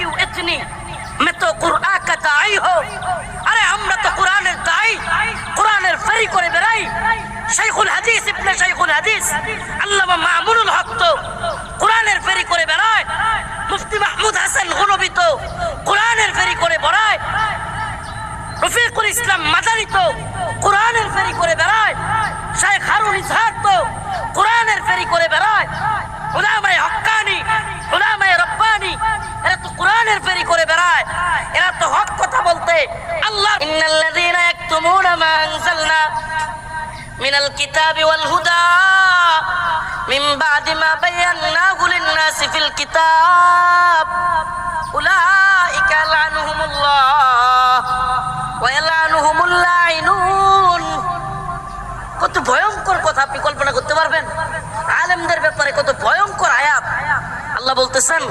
क्यों इतनी, मैं तो कुरान का दाई हो। अरे আমরা তো কোরআনের দাই, কোরআনের ফেরি করে বেড়াই। শাইখুল হাদিস ইবনে শাইখুল হাদিস আল্লামা মামুনুল হক তো কোরআনের ফেরি করে বেড়ায়। মুফতি মাহমুদ হাসান গনবী তো কোরআনের ফেরি করে বেড়ায়। রফিকুল ইসলাম মাদানী তো কোরআনের ফেরি করে বেড়ায়। শাইখ হারুন ইসহাক তো কোরআনের ফেরি করে বেড়ায়। উলামায়ে হক্কানি, উলামায়ে রব্বানি এরা তো কোরআনের ফেরি করে বেড়ায়। এরা তো হক কথা বলতে আল্লাহ ইন্নাল্লাযীনা ইয়াকতুমুনা মা আনজালনা মিনাল কিতাবি ওয়াল হুদা মিন বাদি মা বায়ান্নাহু লিন-নাসি ফিল কিতাব উলাইকা লা'নুহুমুল্লাহ ওয়া ইয়াল'নুহুমুল লা'iনুন। কত ভয়ঙ্কর কথা আপনি কল্পনা করতে পারবেন? আলেমদের ব্যাপারে কত ভয়ঙ্কর আয়াত আল্লাহ বলতেছেন।